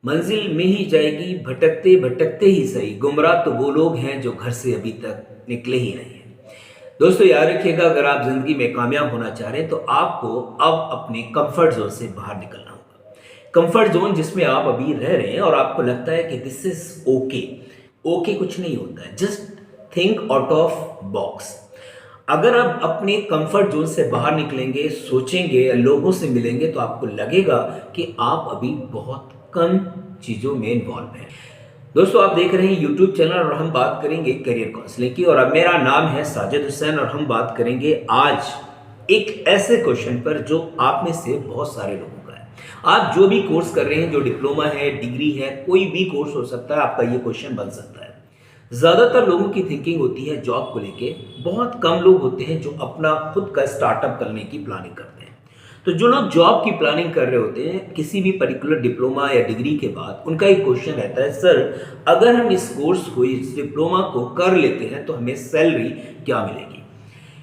मंजिल में ही जाएगी भटकते भटकते ही सही, गुमराह तो वो लोग हैं जो घर से अभी तक निकले ही नहीं हैं। दोस्तों याद रखिएगा, अगर आप जिंदगी में कामयाब होना चाह रहे हैं तो आपको अब अपने कंफर्ट जोन से बाहर निकलना होगा। कंफर्ट जोन जिसमें आप अभी रह रहे हैं और आपको लगता है कि दिस इज ओके, ओके कुछ नहीं होता है, just think out of box. अगर आप अपने कंफर्ट जोन से बाहर निकलेंगे, सोचेंगे, लोगों से मिलेंगे तो आपको लगेगा कि आप अभी बहुत कम चीज़ों में इन्वॉल्व हैं। दोस्तों आप देख रहे हैं यूट्यूब चैनल और हम बात करेंगे करियर काउंसलिंग की, और अब मेरा नाम है साजिद हुसैन और हम बात करेंगे आज एक ऐसे क्वेश्चन पर जो आप में से बहुत सारे लोगों का है। आप जो भी कोर्स कर रहे हैं, जो डिप्लोमा है, डिग्री है, कोई भी कोर्स हो सकता है, आपका ये क्वेश्चन बन सकता है। ज़्यादातर लोगों की थिंकिंग होती है जॉब को लेके, बहुत कम लोग होते हैं जो अपना खुद का स्टार्टअप करने की प्लानिंग करते हैं। तो जो लोग जॉब की प्लानिंग कर रहे होते हैं किसी भी पर्टिकुलर डिप्लोमा या डिग्री के बाद, उनका एक क्वेश्चन रहता है, सर अगर हम इस कोर्स को, इस डिप्लोमा को कर लेते हैं तो हमें सैलरी क्या मिलेगी।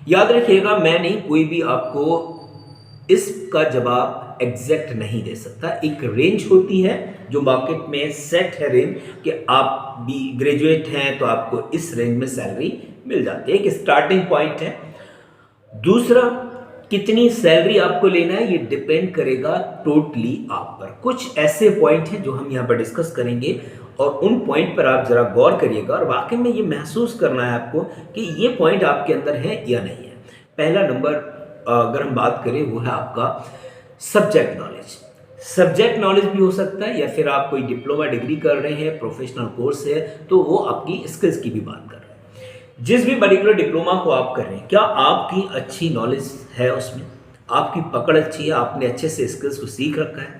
याद रखिएगा, मैं नहीं, कोई भी आपको इसका जवाब एग्जैक्ट नहीं दे सकता। एक रेंज होती है जो मार्केट में सेट है रेंज, कि आप भी ग्रेजुएट हैं तो आपको इस रेंज में सैलरी मिल जाती है, एक स्टार्टिंग पॉइंट है। दूसरा, कितनी सैलरी आपको लेना है ये डिपेंड करेगा टोटली आप पर। कुछ ऐसे पॉइंट हैं जो हम यहाँ पर डिस्कस करेंगे और उन पॉइंट पर आप जरा गौर करिएगा और वाकई में ये महसूस करना है आपको कि ये पॉइंट आपके अंदर है या नहीं है। पहला नंबर अगर हम बात करें वो है आपका सब्जेक्ट नॉलेज। सब्जेक्ट नॉलेज भी हो सकता है, या फिर आप कोई डिप्लोमा डिग्री कर रहे हैं, प्रोफेशनल कोर्स है, तो वो आपकी स्किल्स की भी बात कर रहे हैं। जिस भी पर्टिकुलर डिप्लोमा को आप कर रहे हैं, क्या आपकी अच्छी नॉलेज है उसमें, आपकी पकड़ अच्छी है, आपने अच्छे से स्किल्स को सीख रखा है।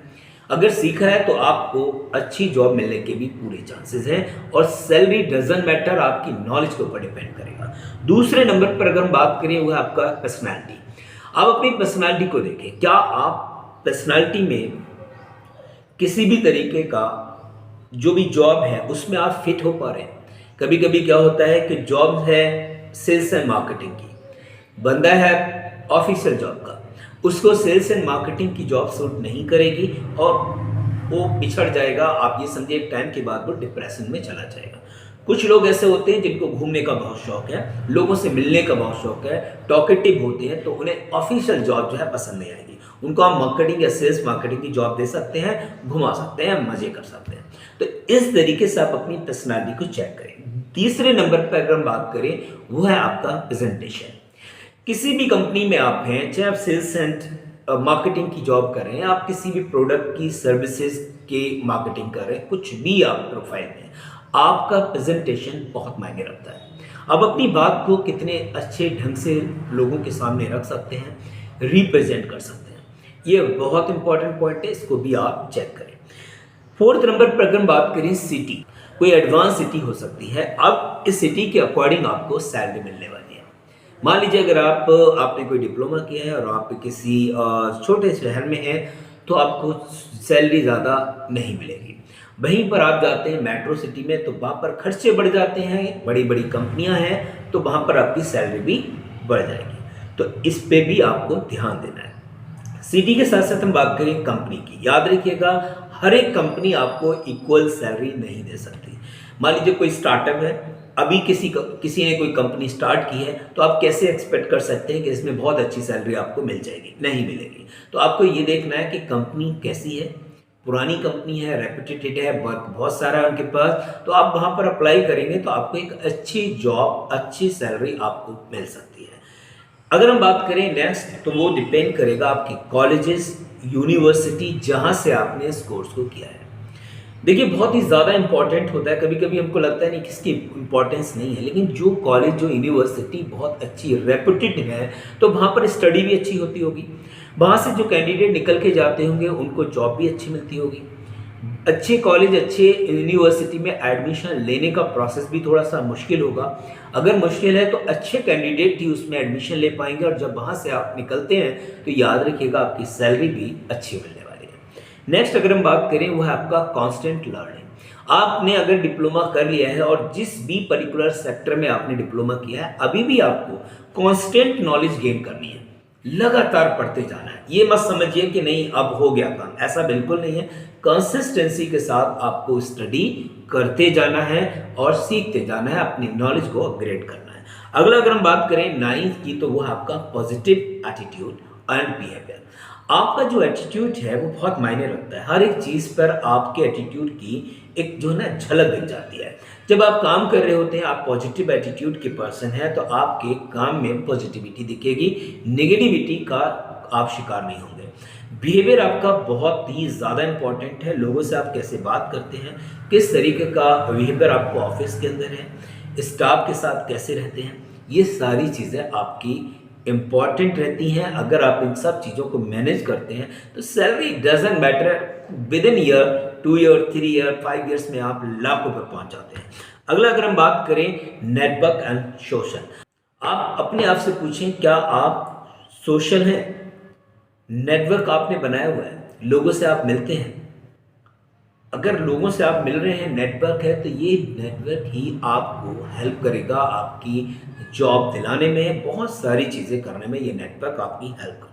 अगर सीखा है तो आपको अच्छी जॉब मिलने के भी पूरे चांसेस हैं, और सैलरी डजंट मैटर, आपकी नॉलेज के ऊपर डिपेंड करेगा। दूसरे नंबर पर अगर हम बात करें वो है आपका पर्सनैलिटी। आप अपनी पर्सनैलिटी को देखें, क्या आप पर्सनैलिटी में किसी भी तरीके का जो भी जॉब है उसमें आप फिट हो पा रहे हैं। कभी कभी क्या होता है कि जॉब है सेल्स एंड मार्केटिंग की, बंदा है ऑफिशियल जॉब का, उसको सेल्स एंड मार्केटिंग की जॉब सूट नहीं करेगी और वो पिछड़ जाएगा। आप ये समझिए एक टाइम के बाद वो डिप्रेशन में चला जाएगा। कुछ लोग ऐसे होते हैं जिनको घूमने का बहुत शौक है, लोगों से मिलने का बहुत शौक है, टॉकेटिव होते हैं, तो उन्हें ऑफिशियल जॉब जो है पसंद नहीं आएगी। उनको आप मार्केटिंग या सेल्स मार्केटिंग की जॉब दे सकते हैं, घुमा सकते हैं, मजे कर सकते हैं। तो इस तरीके से आप अपनी पर्सनैलिटी को चेक करें। तीसरे नंबर पर अगर हम बात करें वो है आपका प्रेजेंटेशन। किसी भी कंपनी में आप हैं, चाहे आप सेल्स एंड मार्केटिंग की जॉब कर रहे हैं, आप किसी भी प्रोडक्ट की सर्विसेज के मार्केटिंग कर रहे हैं, कुछ भी आप प्रोफाइल में, आपका प्रेजेंटेशन बहुत मायने रखता है। आप अपनी बात को कितने अच्छे ढंग से लोगों के सामने रख सकते हैं, रिप्रेजेंट कर सकते हैं, ये बहुत इंपॉर्टेंट पॉइंट है, इसको भी आप चेक करें। फोर्थ नंबर पर अगर हम बात करें सिटी, कोई एडवांस सिटी हो सकती है, अब इस सिटी के अकॉर्डिंग आपको सैलरी मिलने वाली है। मान लीजिए अगर आपने कोई डिप्लोमा किया है और आप किसी छोटे शहर में हैं तो आपको सैलरी ज़्यादा नहीं मिलेगी। वहीं पर आप जाते हैं मेट्रो सिटी में तो वहाँ पर खर्चे बढ़ जाते हैं, बड़ी बड़ी कंपनियां हैं तो वहाँ पर आपकी सैलरी भी बढ़ जाएगी। तो इस पे भी आपको ध्यान देना है। सिटी के साथ साथ हम बात करें कंपनी की, याद रखिएगा हर एक कंपनी आपको इक्वल सैलरी नहीं दे सकती। मान लीजिए कोई स्टार्टअप है, अभी किसी ने कोई कंपनी स्टार्ट की है, तो आप कैसे एक्सपेक्ट कर सकते हैं कि इसमें बहुत अच्छी सैलरी आपको मिल जाएगी, नहीं मिलेगी। तो आपको ये देखना है कि कंपनी कैसी है, पुरानी कंपनी है, रेपुटेटेड है, वर्क बहुत सारा है उनके पास, तो आप वहाँ पर अप्लाई करेंगे तो आपको एक अच्छी जॉब, अच्छी सैलरी आपको मिल सकती है। अगर हम बात करें नेक्स्ट, तो वो डिपेंड करेगा आपकी कॉलेजेस, यूनिवर्सिटी जहाँ से आपने इस कोर्स को किया है। देखिए बहुत ही ज़्यादा इंपॉर्टेंट होता है, कभी कभी हमको लगता है नहीं किसकी इंपॉर्टेंस नहीं है, लेकिन जो कॉलेज, जो यूनिवर्सिटी बहुत अच्छी रेपुटेड है तो वहाँ पर स्टडी भी अच्छी होती होगी, वहाँ से जो कैंडिडेट निकल के जाते होंगे उनको जॉब भी अच्छी मिलती होगी। अच्छे कॉलेज, अच्छे यूनिवर्सिटी में एडमिशन लेने का प्रोसेस भी थोड़ा सा मुश्किल होगा। अगर मुश्किल है तो अच्छे कैंडिडेट ही उसमें एडमिशन ले पाएंगे, और जब वहाँ से आप निकलते हैं तो याद रखिएगा आपकी सैलरी भी अच्छी मिलने वाली है। नेक्स्ट अगर हम बात करें वो है आपका कांस्टेंट लर्निंग। आपने अगर डिप्लोमा कर लिया है और जिस भी पर्टिकुलर सेक्टर में आपने डिप्लोमा किया है, अभी भी आपको कांस्टेंट नॉलेज गेन करनी है। लगातार पढ़ते जाना है। ये मत समझिए कि नहीं अब हो गया काम, ऐसा बिल्कुल नहीं है। कंसिस्टेंसी के साथ आपको स्टडी करते जाना है और सीखते जाना है, अपनी नॉलेज को अपग्रेड करना है। अगला अगर हम बात करें 9th की, तो वो आपका पॉजिटिव एटीट्यूड एंड बिहेवियर। आपका जो एटीट्यूड है वो बहुत मायने रखता है। हर एक चीज़ पर आपके एटीट्यूड की एक जो है ना झलक दिख जाती है। जब आप काम कर रहे होते हैं, आप पॉजिटिव एटीट्यूड के पर्सन हैं, तो आपके काम में पॉजिटिविटी दिखेगी, नेगेटिविटी का आप शिकार नहीं होंगे। बिहेवियर आपका बहुत ही ज़्यादा इंपॉर्टेंट है। लोगों से आप कैसे बात करते हैं, किस तरीके का बिहेवियर आपको ऑफिस के अंदर है, स्टाफ के साथ कैसे रहते हैं, ये सारी चीज़ें आपकी इम्पॉर्टेंट रहती हैं। अगर आप इन सब चीज़ों को मैनेज करते हैं तो salary doesn't matter, with in year, 2 year, 3 year, 5 years में आप लाखों पर पहुंच जाते हैं। अगला अगर हम बात करें नेटवर्क एंड सोशल, आप अपने आप से पूछें, क्या आप सोशल हैं? नेटवर्क आपने बनाया हुआ है, लोगों से आप मिलते हैं? अगर लोगों से आप मिल रहे हैं, नेटवर्क है, तो ये नेटवर्क ही आपको हेल्प करेगा आपकी जॉब दिलाने में, बहुत सारी चीज़ें करने में ये नेटवर्क आपकी हेल्प करेगा।